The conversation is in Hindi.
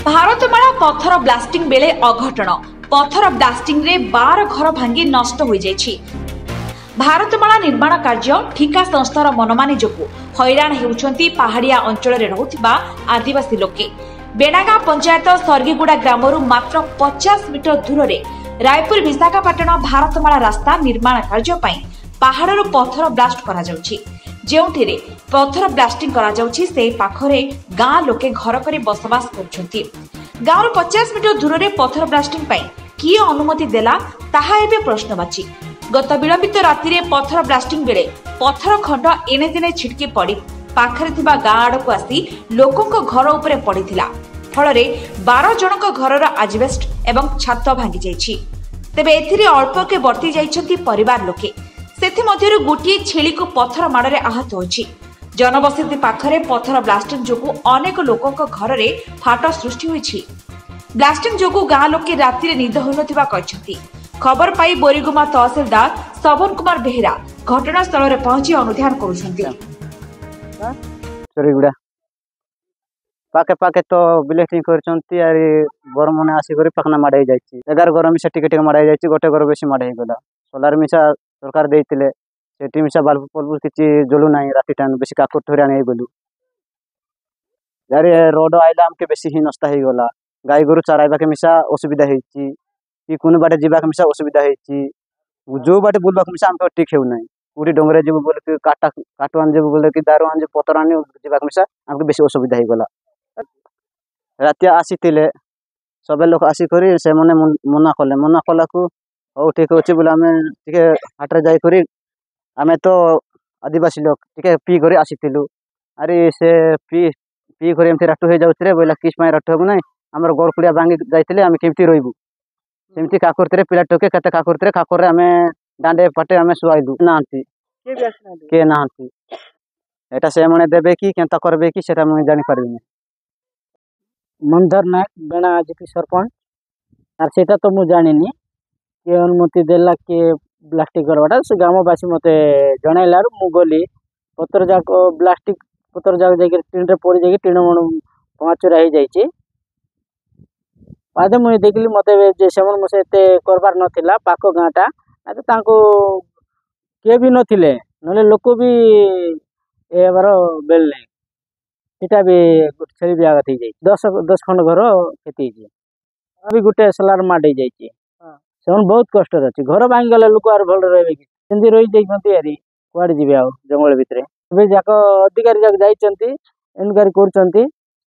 भारतमाला पत्थर ब्लास्टिंग बेले अघटन पत्थर ब्लास्टिंग रे 12 घर भांगी नष्ट हो जाइछि। भारतमाला निर्माण कार्य ठिका संस्थार मनमानी जोगु हैरान हेउछंती पहाड़िया अंचल रे रहुथिबा आदिवासी लोके। बेणागा पंचायत सर्गीगुड़ा ग्रामरू मात्र 50 मीटर दूर रे रायपुर विशाखापाटन भारतमाला रास्ता निर्माण कार्य पई पहाड़रू पत्थर ब्लास्ट करा जाउछि। जेउठिरे पत्थर ब्लास्टिंग करा जाउछि से पाखरे गाँ लोके घर करे बसवास करुछंती। गाँव 50 मीटर दूर रे पत्थर ब्लास्टिंग पई किए अनुमति देला ताहा एबे प्रश्नवाची। गत विलंबित राति रे पत्थर ब्लास्टिंग बेले पत्थर खंड एने दिने छिटकी पड़ी पाखरे थिबा गाँ आड़कू आसी लोकंक घर उपरे पड़िथिला। फलरे 12 जनक घरर आजबेस्ट एवं छात भांगी जाइछि। तेबे एथिरे अल्पके वर्ती जाइछंती परिवार लोके। सेथि मध्यरु गोटिए छेली को पत्थर माड़रे आहत होइछि। जनबसति पाखरे पत्थर ब्लास्टिंग जोगु अनेक लोकंक घररे फाट सृष्टि होइछि। ब्लास्टिंग जोगु गाँ लोके राति रे निद होइनथिबा कहिसंती। खबर पाई बोरीगुमा तहसीलदार सवन कुमार बेहेरा घटनास्थल रे पहुंची अनुध्यान करुछंती। चोरीगुड़ा पाके पाके तो ब्लास्टिंग करछंती आरी बर मने आसी करी पखना माडै जाइछि। 11 घर मिसा टिके टिके माडै जाइछि। गोटे घर बेसी माडै गला। सोलार मिसा सरकार देइतिले सेठी मिसा बाल्ब पल्ब किछि जलु नाही। राति टाइम बेसी काकुर ठोरिया नै गलु यारे रोड आइला हमके बेसी ही नष्ट हे गला। गाय गरु चराइबा के मिसा असुविधा हेछि कि कोन बाटे जीवा के मिसा असुविधा हेछि। जो बाटे बुलबा के मिसा हमके ठीक हेउ नाही। पूरी डोंगरे जेबो बोले कि काटवान जेबो बोले कि दारुआन जे पतरानी जीवा के मिसा हमके बेसी असुविधा हे गला। राति आसीतिले सबे लोक आसी करी से मने मना कला को ओ ठीक अछि बोले हमें टिके हाटरे जाई करी हमें तो आदिवासी लोक टिके पी करी आसीतिलु। अरे से पी करी एमती राटो हे जाउतरे बोला किस माय राटो हो नाही। हमर गोड़ कुडिया भांगी जाइतिले हमें केमती रहिबु सेमती काकुरतरे पिला टोके कते काकुरतरे काकुरे हमें डांडे पटे हमें सुआइलु नांती के नांती। एटा से मने देबे कि केनता करबे कि सेटा मैं जानि पारिबिनी। मंदर नायक बेणा जीपी सरपंच आर सेटा तो मु जानिनी के अनुमति देला के ब्लास्टिक करवाटा से ग्रामवासी मते जणाइलार मु गली पत्थर जाक ब्लास्टिक पत्थर जाक जाके टीन रे पड़ी जाके टीन मन पांचरा हे जाइछि। बादे मु देखली मते जे सेमन मसे एते करबार नथिला पाको गाँटा आ तांको के भी नथिले नले लोक भी एबार बेलले सेटा भी छेली बिया थी जाई 10 खंड घर खेती जी अभी गुटे सलार माडे जाइछि। सेमन बहुत कष्ट रहछि। घर भांगी गले लोक आर भल रहबे कि सेंदी रहि जाइछंती यारी कुआड जिबे आ जंगल भितरे बे जाक अधिकारी जाक जाइछंती इनक्वारी करछंती।